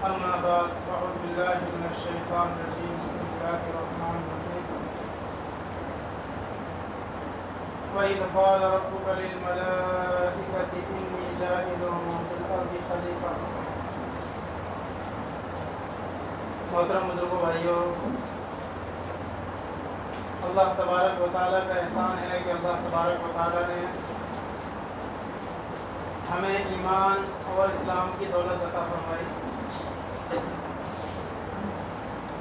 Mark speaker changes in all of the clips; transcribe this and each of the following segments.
Speaker 1: أما بعد فأعوذ بالله من الشيطان الرجيم بسم الله الرحمن الرحيم وإذ قال ربك للملائكة إني جاعل في الأرض خليفة. محترم بزرگوں بھائیوں، اللہ تبارک و تعالیٰ کا احسان ہے کہ اللہ تبارک و تعالیٰ نے ہمیں ایمان اور اسلام کی دولت عطا فرمائی،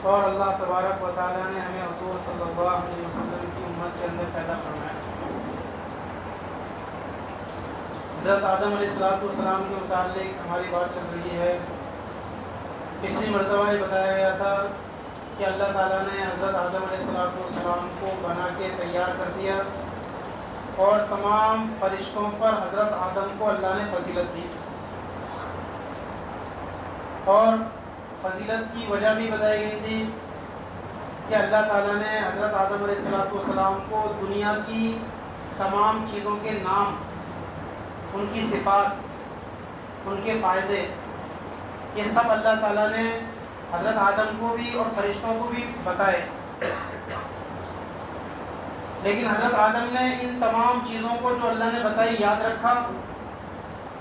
Speaker 1: اور اللہ تبارک و تعالیٰ نے ہمیں حضور صلی اللہ علیہ وسلم کی امت کے اندر پیدا فرمایا۔ حضرت آدم علیہ السلام کے متعلق ہماری بات چل رہی ہے۔ پچھلی مرتبہ یہ بتایا گیا تھا کہ اللہ تعالیٰ نے حضرت آدم علیہ السلام کو بنا کے تیار کر دیا، اور تمام فرشتوں پر حضرت آدم کو اللہ نے فضیلت دی، اور فضیلت کی وجہ بھی بتائی گئی تھی کہ اللہ تعالیٰ نے حضرت آدم علیہ السلام کو دنیا کی تمام چیزوں کے نام، ان کی صفات، ان کے فائدے، یہ سب اللہ تعالیٰ نے حضرت آدم کو بھی اور فرشتوں کو بھی بتائے۔ لیکن حضرت آدم نے ان تمام چیزوں کو جو اللہ نے بتائی یاد رکھا،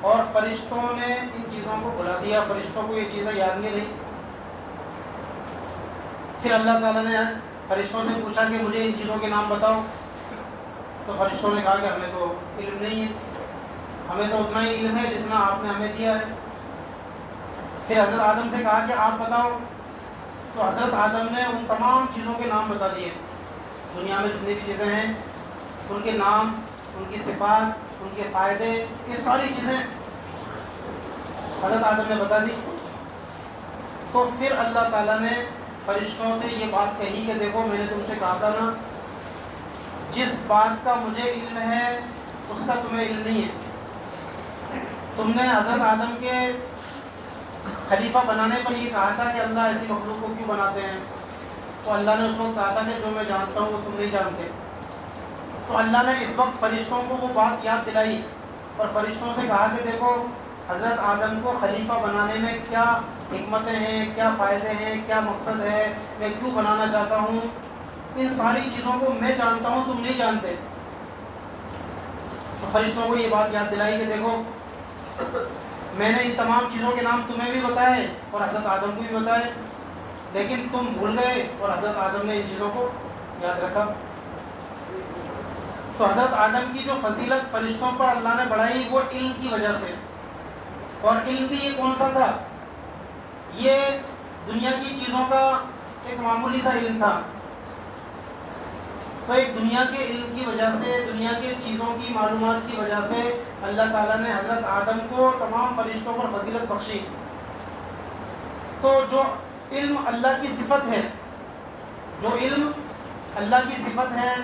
Speaker 1: اور فرشتوں نے ان چیزوں کو بھلا دیا، فرشتوں کو یہ چیزیں یاد نہیں رہی۔ پھر اللہ تعالیٰ نے فرشتوں سے پوچھا کہ مجھے ان چیزوں کے نام بتاؤ، تو فرشتوں نے کہا کہ ہمیں تو علم نہیں ہے، ہمیں تو اتنا ہی علم ہے جتنا آپ نے ہمیں دیا ہے۔ پھر حضرت آدم سے کہا کہ آپ بتاؤ، تو حضرت آدم نے ان تمام چیزوں کے نام بتا دیے، دنیا میں جتنی بھی چیزیں ہیں ان کے نام، ان کی صفات، ان کے فائدے، یہ ساری چیزیں حضرت آدم نے بتا دی۔ تو پھر اللہ تعالیٰ نے فرشتوں سے یہ بات کہی کہ دیکھو، میں نے تم سے کہا تھا نا، جس بات کا مجھے علم ہے اس کا تمہیں علم نہیں ہے۔ تم نے حضرت آدم کے خلیفہ بنانے پر یہ کہا تھا کہ اللہ ایسی مخلوق کو کیوں بناتے ہیں، تو اللہ نے اس وقت کہا تھا کہ جو میں جانتا ہوں وہ تم نہیں جانتے۔ تو اللہ نے اس وقت فرشتوں کو وہ بات یاد دلائی، اور فرشتوں سے کہا کہ دیکھو، حضرت آدم کو خلیفہ بنانے میں کیا حکمتیں ہیں، کیا فائدے ہیں، کیا مقصد ہے، میں کیوں بنانا چاہتا ہوں، ان ساری چیزوں کو میں جانتا ہوں، تم نہیں جانتے۔ تو فرشتوں کو یہ بات یاد دلائی کہ دیکھو، میں نے ان تمام چیزوں کے نام تمہیں بھی بتائے اور حضرت آدم کو بھی بتائے، لیکن تم بھول گئے، اور حضرت آدم نے ان چیزوں کو یاد رکھا۔ تو حضرت آدم کی جو فضیلت فرشتوں پر اللہ نے بڑھائی وہ علم کی وجہ سے، اور علم بھی یہ کون سا تھا؟ یہ دنیا کی چیزوں کا ایک معمولی سا علم تھا۔ تو ایک دنیا کے علم کی وجہ سے، دنیا کے چیزوں کی معلومات کی وجہ سے اللہ تعالیٰ نے حضرت آدم کو تمام فرشتوں پر فضیلت بخشی۔ تو جو علم اللہ کی صفت ہے، جو علم اللہ کی صفت ہے،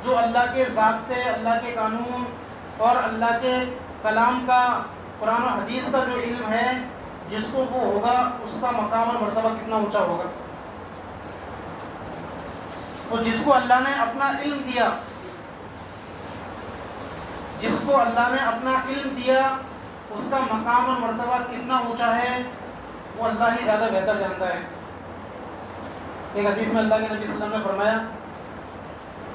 Speaker 1: جو اللہ کے ضابطے، اللہ کے قانون اور اللہ کے کلام کا، قرآن و حدیث کا جو علم ہے، جس کو وہ ہوگا اس کا مقام اور مرتبہ کتنا اونچا ہوگا۔ تو جس کو اللہ نے اپنا علم دیا، جس کو اللہ نے اپنا علم دیا، اس کا مقام اور مرتبہ کتنا اونچا ہے وہ اللہ ہی زیادہ بہتر جانتا ہے۔ ایک حدیث میں اللہ کے نبی صلی اللہ علیہ وسلم نے فرمایا،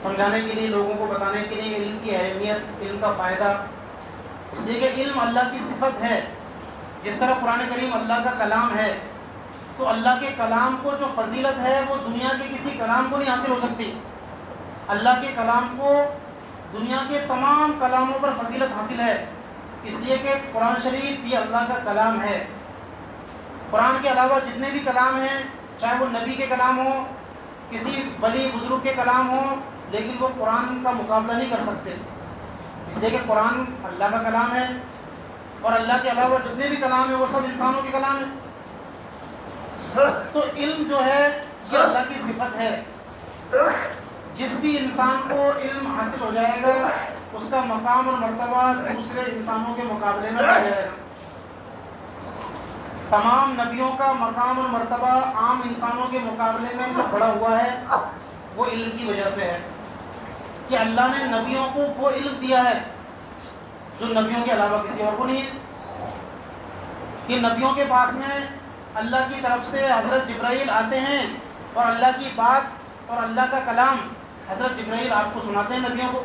Speaker 1: سمجھانے کے لیے، لوگوں کو بتانے کے لیے علم کی اہمیت، علم کا فائدہ، اس لیے کہ علم اللہ کی صفت ہے۔ جس طرح قرآن کریم اللہ کا کلام ہے، تو اللہ کے کلام کو جو فضیلت ہے وہ دنیا کے کسی کلام کو نہیں حاصل ہو سکتی۔ اللہ کے کلام کو دنیا کے تمام کلاموں پر فضیلت حاصل ہے، اس لیے کہ قرآن شریف یہ اللہ کا کلام ہے۔ قرآن کے علاوہ جتنے بھی کلام ہیں، چاہے وہ نبی کے کلام ہوں، کسی ولی بزرگ کے کلام ہوں، لیکن وہ قرآن کا مقابلہ نہیں کر سکتے، اس لیے کہ قرآن اللہ کا کلام ہے، اور اللہ کے علاوہ جتنے بھی کلام ہیں وہ سب انسانوں کے کلام ہیں۔ تو علم جو ہے یہ اللہ کی صفت ہے۔ جس بھی انسان کو علم حاصل ہو جائے گا اس کا مقام اور مرتبہ دوسرے انسانوں کے مقابلے میں بڑھ جائے گا۔ تمام نبیوں کا مقام اور مرتبہ عام انسانوں کے مقابلے میں جو بڑا ہوا ہے وہ علم کی وجہ سے ہے، کہ اللہ نے نبیوں کو وہ علم دیا ہے جو نبیوں کے علاوہ کسی اور کو نہیں ہے۔ کہ نبیوں کے پاس میں اللہ کی طرف سے حضرت جبرائیل آتے ہیں اور اللہ کی بات اور اللہ کا کلام حضرت جبرائیل آپ کو سناتے ہیں نبیوں کو.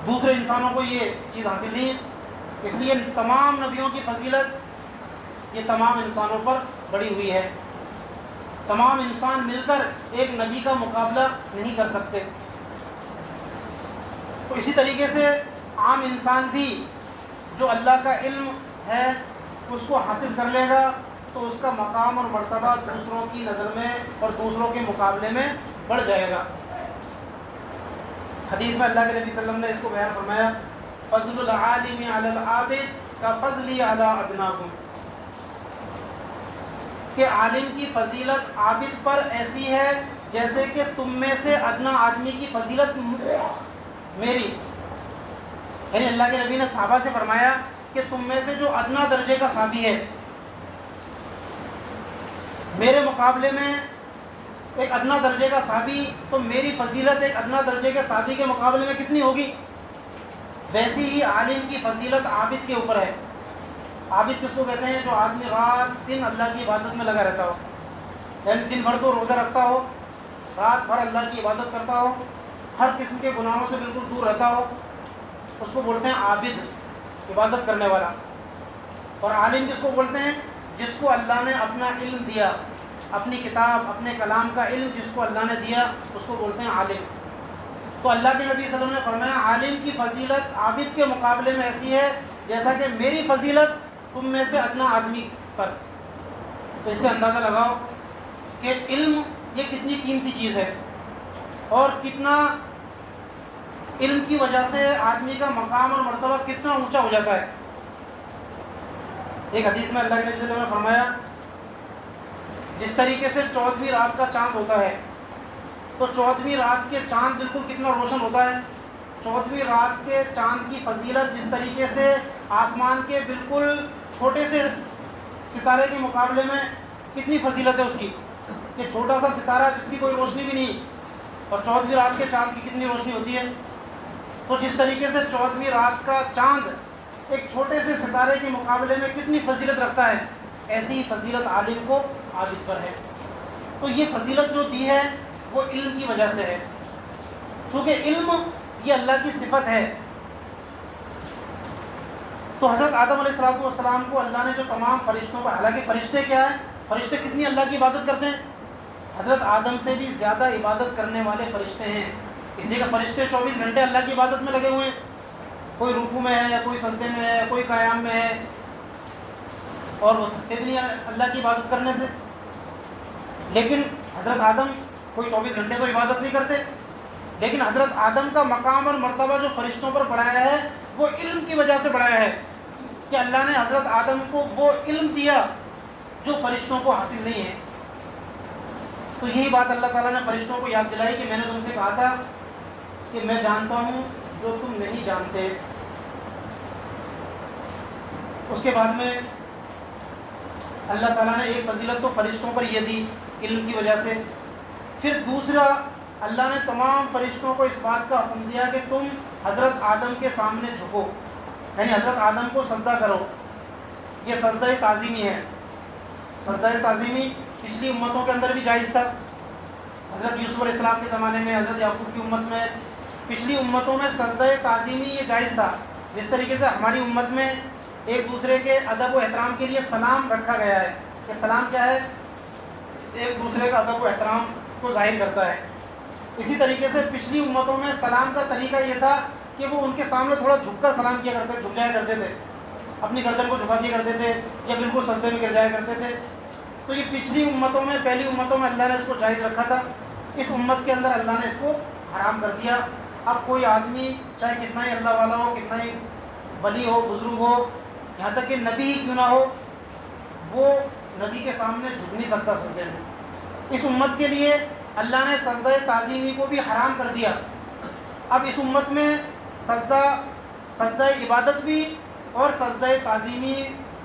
Speaker 1: دوسرے انسانوں کو یہ چیز حاصل نہیں ہے. اس لیے تمام نبیوں کی فضیلت یہ تمام انسانوں پر بڑھی ہوئی ہے. تمام انسان مل کر ایک نبی کا مقابلہ نہیں کر سکتے. تو اسی طریقے سے عام انسان بھی جو اللہ کا علم ہے اس کو حاصل کر لے گا تو اس کا مقام اور مرتبہ دوسروں کی نظر میں اور دوسروں کے مقابلے میں بڑھ جائے گا. حدیث میں اللہ کے نبی صلی اللہ علیہ وسلم نے اس کو بیان فرمایا فضل العالم علی العابد کا فضلی علی ادناکم، کہ عالم کی فضیلت عابد پر ایسی ہے جیسے کہ تم میں سے ادنا آدمی کی فضیلت میری. یعنی اللہ کے نبی نے صحابہ سے فرمایا کہ تم میں سے جو ادنا درجے کا صحابی ہے میرے مقابلے میں ایک ادنا درجے کا صحابی، تو میری فضیلت ایک ادنا درجے کے صحابی کے مقابلے میں کتنی ہوگی؟ ویسی ہی عالم کی فضیلت عابد کے اوپر ہے. عابد کس کو کہتے ہیں؟ جو آدمی رات دن اللہ کی عبادت میں لگا رہتا ہو، یعنی دن بھر تو روزہ رکھتا ہو، رات بھر اللہ کی عبادت کرتا ہو، ہر قسم کے گناہوں سے بالکل دور رہتا ہو، اس کو بولتے ہیں عابد، عبادت کرنے والا. اور عالم کس کو بولتے ہیں؟ جس کو اللہ نے اپنا علم دیا، اپنی کتاب اپنے کلام کا علم جس کو اللہ نے دیا اس کو بولتے ہیں عالم. تو اللہ کے نبی صلی اللہ علیہ وسلم نے فرمایا عالم کی فضیلت عابد کے مقابلے میں ایسی ہے جیسا کہ میری فضیلت تم میں سے ادنا آدمی پر. تو اس سے اندازہ لگاؤ کہ علم یہ کتنی قیمتی چیز ہے اور کتنا علم کی وجہ سے آدمی کا مقام اور مرتبہ کتنا اونچا ہو جاتا ہے. ایک حدیث میں اللہ کے نبی صلی اللہ علیہ وسلم نے فرمایا جس طریقے سے 14ویں رات کا چاند ہوتا ہے تو 14ویں رات کے چاند بالکل کتنا روشن ہوتا ہے. 14ویں رات کے چاند کی فضیلت جس طریقے سے آسمان کے بالکل چھوٹے سے ستارے کے مقابلے میں کتنی فضیلت ہے اس کی، کہ چھوٹا سا ستارہ جس کی کوئی روشنی بھی نہیں اور 14ویں رات کے چاند کی کتنی روشنی ہوتی ہے. تو جس طریقے سے 14ویں رات کا چاند ایک چھوٹے سے ستارے کے مقابلے میں کتنی فضیلت رکھتا ہے، ایسی ہی فضیلت عالم کو عابد پر ہے. تو یہ فضیلت جو دی ہے وہ علم کی وجہ سے ہے، چونکہ علم یہ اللہ کی صفت ہے. تو حضرت آدم علیہ السلام کو اللہ نے جو تمام فرشتوں کو، حالانکہ فرشتے کیا ہیں، فرشتے کتنی اللہ کی عبادت کرتے ہیں؟ حضرت آدم سے بھی زیادہ عبادت کرنے والے فرشتے ہیں. اس لیے کہ فرشتے 24 گھنٹے اللہ کی عبادت میں لگے ہوئے ہیں. کوئی رکوع میں ہے، کوئی سجدے میں ہے، کوئی قیام میں ہے، اور وہ تھکتے بھی نہیں اللہ کی عبادت کرنے سے. لیکن حضرت آدم کوئی 24 گھنٹے تو عبادت نہیں کرتے، لیکن حضرت آدم کا مقام اور مرتبہ جو فرشتوں پر بڑھایا ہے وہ علم کی وجہ سے بڑھایا ہے کہ اللہ نے حضرت آدم کو وہ علم دیا جو فرشتوں کو حاصل نہیں ہے. تو یہی بات اللہ تعالیٰ نے فرشتوں کو یاد دلائی کہ میں نے تم سے کہا تھا کہ میں جانتا ہوں جو تم نہیں جانتے. اس کے بعد میں اللہ تعالیٰ نے ایک فضیلت تو فرشتوں پر یہ دی علم کی وجہ سے. پھر دوسرا اللہ نے تمام فرشتوں کو اس بات کا حکم دیا کہ تم حضرت آدم کے سامنے جھکو، یعنی حضرت آدم کو سجدہ کرو. یہ سجدہ تعظیمی ہے. سجدہ تعظیمی پچھلی امتوں کے اندر بھی جائز تھا. حضرت یوسف علیہ السلام کے زمانے میں، حضرت یعقوب کی امت میں، پچھلی امتوں میں سجدہ تعظیمی یہ جائز تھا. جس طریقے سے ہماری امت میں ایک دوسرے کے ادب و احترام کے لیے سلام رکھا گیا ہے کہ سلام کیا ہے؟ ایک دوسرے کا ادب و احترام کو ظاہر کرتا ہے. اسی طریقے سے پچھلی امتوں میں سلام کا طریقہ یہ تھا کہ وہ ان کے سامنے تھوڑا جھک کر سلام کیا کرتے، جھک جایا کرتے تھے، اپنی گردن کو جھکا دیا کرتے تھے یا بالکل سجدے میں گر جایا کرتے تھے. تو یہ پچھلی امتوں میں، پہلی امتوں میں اللہ نے اس کو جائز رکھا تھا. اس امت کے اندر اللہ نے اس کو حرام کر دیا. اب کوئی آدمی چاہے کتنا ہی اللہ والا ہو، کتنا ہی ولی ہو، بزرگ ہو، یہاں تک کہ نبی ہی کیوں نہ ہو، وہ نبی کے سامنے جھک نہیں سکتا سجدے میں. اس امت کے لیے اللہ نے سجدہ تعظیمی کو بھی حرام کر دیا. اب اس امت میں سجدہ عبادت بھی اور سجدہ تعظیمی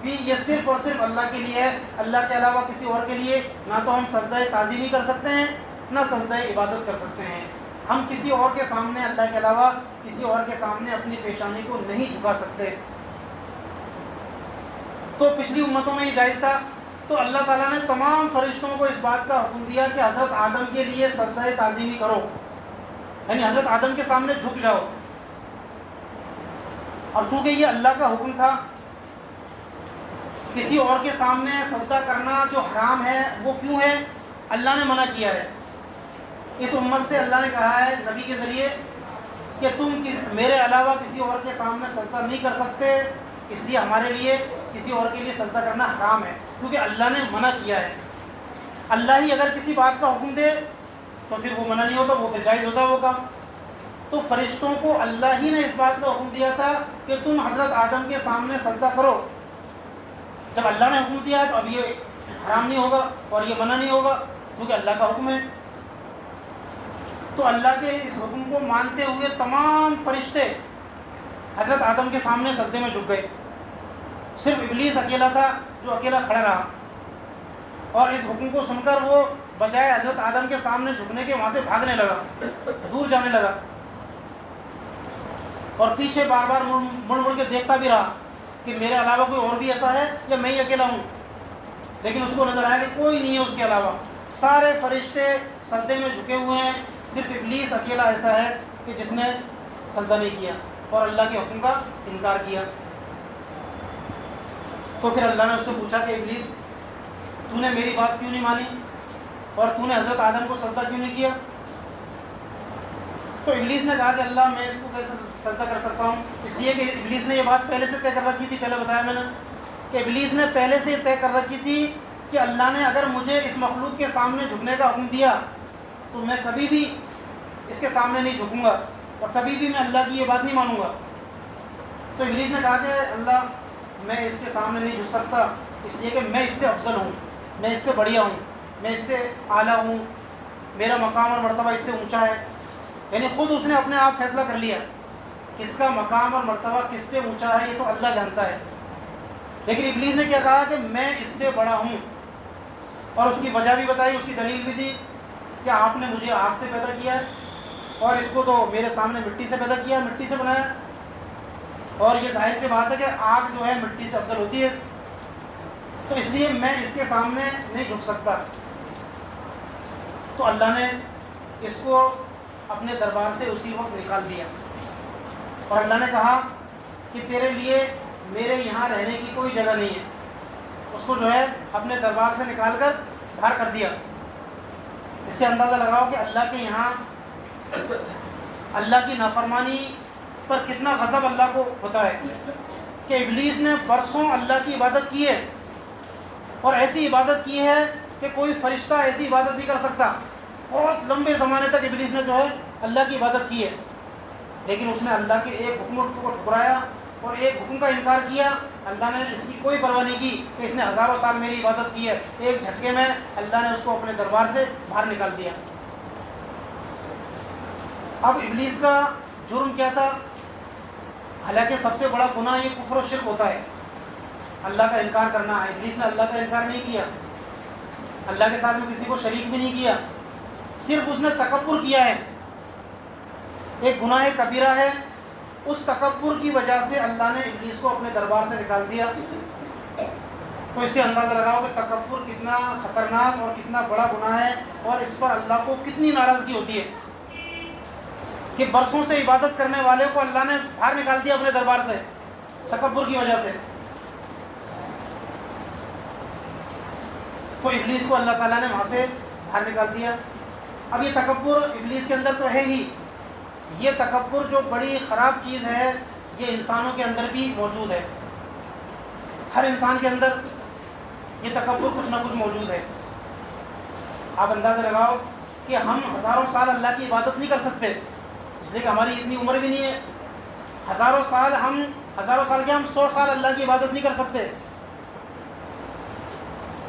Speaker 1: بھی یہ صرف اور صرف اللہ کے لیے ہے. اللہ کے علاوہ کسی اور کے لیے نہ تو ہم سجدہ تعظیمی کر سکتے ہیں نہ سجدہ عبادت کر سکتے ہیں. ہم کسی اور کے سامنے، اللہ کے علاوہ کسی اور کے سامنے اپنی پیشانی کو نہیں جھکا سکتے. تو پچھلی امتوں میں یہ جائز تھا. تو اللہ تعالیٰ نے تمام فرشتوں کو اس بات کا حکم دیا کہ حضرت آدم کے لیے سجدہ تعظیمی کرو، یعنی حضرت آدم کے سامنے جھک جاؤ۔ اب چونکہ یہ اللہ کا حکم تھا، کسی اور کے سامنے سجدہ کرنا جو حرام ہے وہ کیوں ہے؟ اللہ نے منع کیا ہے۔ اس امت سے اللہ نے کہا ہے نبی کے ذریعے کہ تم میرے علاوہ کسی اور کے سامنے سجدہ نہیں کر سکتے، اس لیے ہمارے لیے کسی اور کے لیے سجدہ کرنا حرام ہے، کیونکہ اللہ نے منع کیا ہے۔ اللہ ہی اگر کسی بات کا حکم دے تو پھر وہ منع نہیں ہوتا، وہ پھر جائز ہوتا وہ کام۔ تو فرشتوں کو اللہ ہی نے اس بات کا حکم دیا تھا کہ تم حضرت آدم کے سامنے سجدہ کرو۔ جب اللہ نے حکم دیا تو اب یہ حرام نہیں ہوگا اور یہ منع نہیں ہوگا، کیونکہ اللہ کا حکم ہے۔ تو اللہ کے اس حکم کو مانتے ہوئے تمام فرشتے حضرت آدم کے سامنے سجدے میں جھک گئے، صرف ابلیس اکیلا تھا جو اکیلا کھڑا رہا، اور اس حکم کو سن کر وہ بجائے حضرت آدم کے سامنے جھکنے کے وہاں سے بھاگنے لگا، دور جانے لگا، اور پیچھے بار بار مڑ مڑ کے دیکھتا بھی رہا کہ میرے علاوہ کوئی اور بھی ایسا ہے یا میں ہی اکیلا ہوں، لیکن اس کو نظر آیا کہ کوئی نہیں ہے اس کے علاوہ، سارے فرشتے سجدے میں جھکے ہوئے ہیں، صرف ابلیس اکیلا ایسا ہے کہ جس نے سجدہ نہیں کیا اور اللہ کے حکم کا انکار کیا۔ تو پھر اللہ نے اس سے پوچھا کہ ابلیس تو نے میری بات کیوں نہیں مانی اور تو نے حضرت آدم کو سجدہ کیوں نہیں کیا؟ تو ابلیس نے کہا کہ اللہ میں اس کو کیسے سجدہ کر سکتا ہوں، اس لیے کہ ابلیس نے یہ بات پہلے سے طے کر رکھی تھی، پہلے بتایا میں نے کہ ابلیس نے پہلے سے یہ طے کر رکھی تھی کہ اللہ نے اگر مجھے اس مخلوق کے سامنے جھکنے کا حکم دیا تو میں کبھی بھی اس کے سامنے نہیں جھکوں گا اور کبھی بھی میں اللہ کی یہ بات نہیں مانوں گا۔ تو ابلیس نے کہا کہ اللہ میں اس کے سامنے نہیں جھک سکتا، اس لیے کہ میں اس سے افضل ہوں، میں اس سے بڑھیا ہوں، میں اس سے اعلیٰ ہوں، میرا مقام اور مرتبہ اس سے اونچا ہے۔ یعنی خود اس نے اپنے آپ فیصلہ کر لیا، کس کا مقام اور مرتبہ کس سے اونچا ہے یہ تو اللہ جانتا ہے، لیکن ابلیس نے کیا کہا کہ میں اس سے بڑا ہوں، اور اس کی وجہ بھی بتائی، اس کی دلیل بھی دی کہ آپ نے مجھے آگ سے پیدا کیا ہے اور اس کو تو میرے سامنے مٹی سے پیدا کیا، مٹی سے بنایا، اور یہ ظاہر سی بات ہے کہ آگ جو ہے مٹی سے افضل ہوتی ہے، تو اس لیے میں اس کے سامنے نہیں جھک سکتا۔ تو اللہ نے اس کو اپنے دربار سے اسی وقت نکال دیا، اور اللہ نے کہا کہ تیرے لیے میرے یہاں رہنے کی کوئی جگہ نہیں ہے، اس کو جو ہے اپنے دربار سے نکال کر باہر کر دیا۔ اس سے اندازہ لگاؤ کہ اللہ کے یہاں اللہ کی نافرمانی پر کتنا غضب اللہ کو ہوتا ہے کہ ابلیس نے برسوں اللہ کی عبادت کی ہے، اور ایسی عبادت کی ہے کہ کوئی فرشتہ ایسی عبادت نہیں کر سکتا۔ بہت لمبے زمانے تک ابلیس نے جو ہے اللہ کی عبادت کی ہے، لیکن اس نے اللہ کے ایک حکم کو ٹھکرایا اور ایک حکم کا انکار کیا۔ اللہ نے اس کی کوئی پرواہ نہیں کی کہ اس نے ہزاروں سال میری عبادت کی ہے، ایک جھٹکے میں اللہ نے اس کو اپنے دربار سے باہر نکال دیا۔ اب ابلیس کا جرم کیا تھا؟ حالانکہ سب سے بڑا گناہ یہ کفر و شرک ہوتا ہے، اللہ کا انکار کرنا ہے۔ ابلیس نے اللہ کا انکار نہیں کیا، اللہ کے ساتھ میں کسی کو شریک بھی نہیں کیا، صرف اس نے تکبر کیا ہے، ایک گناہ کبیرہ ہے۔ اس تکبر کی وجہ سے اللہ نے ابلیس کو اپنے دربار سے نکال دیا۔ تو اس سے اندازہ لگاؤ کہ تکبر کتنا خطرناک اور کتنا بڑا گناہ ہے، اور اس پر اللہ کو کتنی ناراضگی ہوتی ہے کہ برسوں سے عبادت کرنے والے کو اللہ نے باہر نکال دیا اپنے دربار سے تکبر کی وجہ سے۔ تو ابلیس کو اللہ تعالیٰ نے وہاں سے باہر نکال دیا۔ اب یہ تکبر ابلیس کے اندر تو ہے ہی، یہ تکبر جو بڑی خراب چیز ہے یہ انسانوں کے اندر بھی موجود ہے، ہر انسان کے اندر یہ تکبر کچھ نہ کچھ موجود ہے۔ آپ اندازہ لگاؤ کہ ہم ہزاروں سال اللہ کی عبادت نہیں کر سکتے، اس لیے کہ ہماری اتنی عمر بھی نہیں ہے، ہزاروں سال کے ہم 100 سال اللہ کی عبادت نہیں کر سکتے۔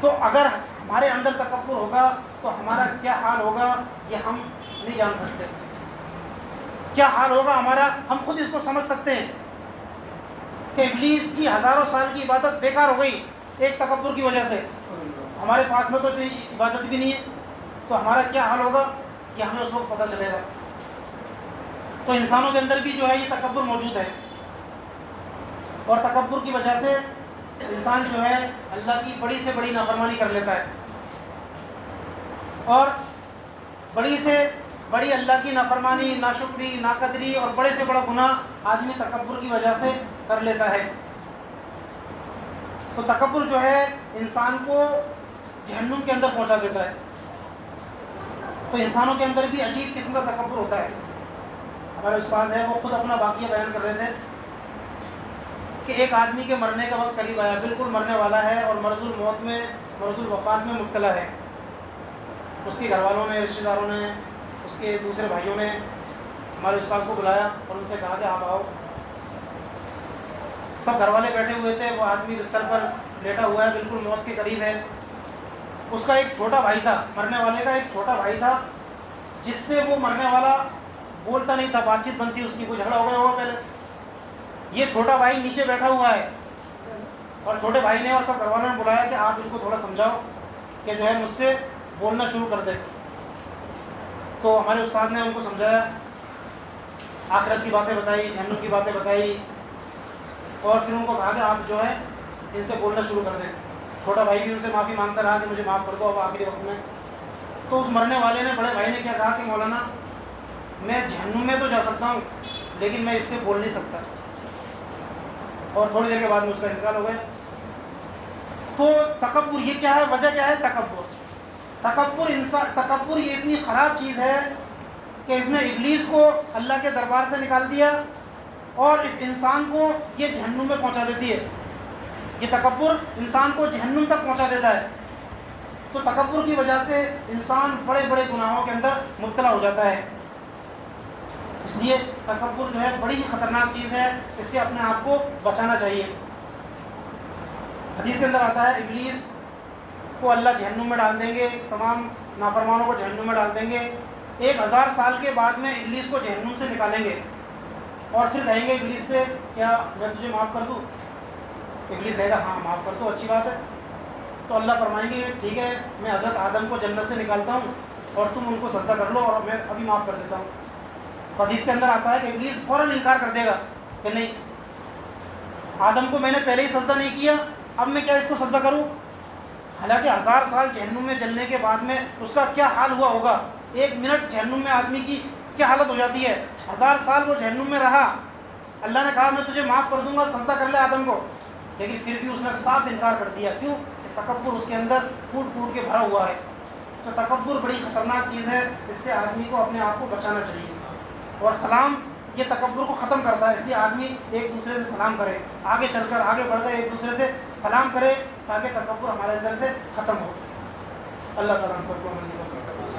Speaker 1: تو اگر ہمارے اندر تکبر ہوگا تو ہمارا کیا حال ہوگا یہ ہم نہیں جان سکتے، کیا حال ہوگا ہمارا ہم خود اس کو سمجھ سکتے ہیں کہ ابلیس کی ہزاروں سال کی عبادت بیکار ہو گئی ایک تکبر کی وجہ سے، ہمارے پاس میں تو عبادت بھی نہیں ہے، تو ہمارا کیا حال ہوگا یہ ہمیں اس وقت پتہ چلے گا۔ تو انسانوں کے اندر بھی جو ہے یہ تکبر موجود ہے، اور تکبر کی وجہ سے انسان جو ہے اللہ کی بڑی سے بڑی نافرمانی کر لیتا ہے، اور بڑی سے بڑی اللہ کی نافرمانی، ناشکری، ناقدری اور بڑے سے بڑا گناہ آدمی تکبر کی وجہ سے کر لیتا ہے۔ تو تکبر جو ہے انسان کو جہنم کے اندر پہنچا دیتا ہے۔ تو انسانوں کے اندر بھی عجیب قسم کا تکبر ہوتا ہے۔ ہمارے استاد ہیں، وہ خود اپنا واقعہ بیان کر رہے تھے کہ ایک آدمی کے مرنے کا وقت قریب آیا، بالکل مرنے والا ہے اور مرض الموت میں، مرض الوفات میں مبتلا ہے۔ اس کے گھر والوں نے، رشتہ داروں نے، اس کے دوسرے بھائیوں نے ہمارے استاد کو بلایا اور ان سے کہا کہ آپ آؤ۔ سب گھر والے بیٹھے ہوئے تھے، وہ آدمی بستر پر لیٹا ہوا ہے، بالکل موت کے قریب ہے۔ اس کا ایک چھوٹا بھائی تھا، مرنے والے کا ایک چھوٹا بھائی تھا، جس سے وہ مرنے والا بولتا نہیں تھا، بات چیت بنتی اس کی، کوئی جھگڑا ہو گیا ہوگا پہلے۔ یہ چھوٹا بھائی نیچے بیٹھا ہوا ہے اور چھوٹے بھائی نے اور سب گھر والوں نے بلایا کہ آپ اس کو تھوڑا سمجھاؤ کہ جو ہے مجھ سے بولنا شروع کر دے۔ تو ہمارے استاد نے ان کو سمجھایا، آخرت کی باتیں بتائی، جہنم کی باتیں بتائی، اور پھر ان کو کہا کہ آپ جو ہے ان سے بولنا شروع کر دیں۔ چھوٹا بھائی بھی ان سے معافی مانگتا رہا کہ مجھے معاف کر دو اب آخری وقت میں۔ تو اس مرنے والے نے، بڑے بھائی نے کیا کہا کہ مولانا میں جہنم میں تو جا سکتا ہوں لیکن میں اس سے بول نہیں سکتا، اور تھوڑی دیر کے بعد میں اس کا انتقال ہو گیا۔ تو تکبر یہ کیا ہے؟ وجہ کیا ہے؟ تکبر یہ اتنی خراب چیز ہے کہ اس نے ابلیس کو اللہ کے دربار سے نکال دیا اور اس انسان کو یہ جہنم میں پہنچا دیتی ہے۔ یہ تکبر انسان کو جہنم تک پہنچا دیتا ہے۔ تو تکبر کی وجہ سے انسان بڑے بڑے گناہوں کے اندر مبتلا ہو جاتا ہے۔ اس لیے تکبر جو ہے بڑی ہی خطرناک چیز ہے، اس سے اپنے آپ کو بچانا چاہیے۔ حدیث کے اندر آتا ہے ابلیس کو اللہ جہنم میں ڈال دیں گے، تمام نافرمانوں کو جہنم میں ڈال دیں گے۔ 1000 سال کے بعد میں ابلیس کو جہنم سے نکالیں گے اور پھر کہیں گے ابلیس سے کیا میں تجھے معاف کر دوں؟ ابلیس کہے گا ہاں معاف کر دو، اچھی بات ہے۔ تو اللہ فرمائیں گے ٹھیک ہے، میں حضرت آدم کو جنت سے نکالتا ہوں اور تم ان کو سجدہ کر لو اور میں ابھی معاف کر دیتا ہوں۔ حدیث کے اندر آتا ہے کہ ابلیس فوراً انکار کر دے گا کہ نہیں، آدم کو میں نے پہلے ہی سجدہ نہیں کیا، اب میں کیا اس کو سجدہ کروں؟ حالانکہ 1000 سال جہنم میں جلنے کے بعد میں اس کا کیا حال ہوا ہوگا؟ 1 منٹ جہنم میں آدمی کی کیا حالت ہو جاتی ہے؟ 1000 سال وہ جہنم میں رہا، اللہ نے کہا میں تجھے معاف کر دوں گا، سجدہ کر لے آدم کو، لیکن پھر بھی اس نے صاف انکار کر دیا۔ کیوں؟ تکبر اس کے اندر پھوٹ پھوٹ کے بھرا ہوا ہے۔ تو تکبر بڑی خطرناک چیز ہے، اس سے آدمی کو اپنے آپ کو بچانا چاہیے۔ اور سلام یہ تکبر کو ختم کرتا ہے، اس لیے آدمی ایک دوسرے سے سلام کرے، آگے چل کر آگے بڑھ کر ایک دوسرے سے سلام کرے تاکہ تکبر ہمارے اندر سے ختم ہو۔ اللہ تعالیٰ ہم سب کو منظور کرے۔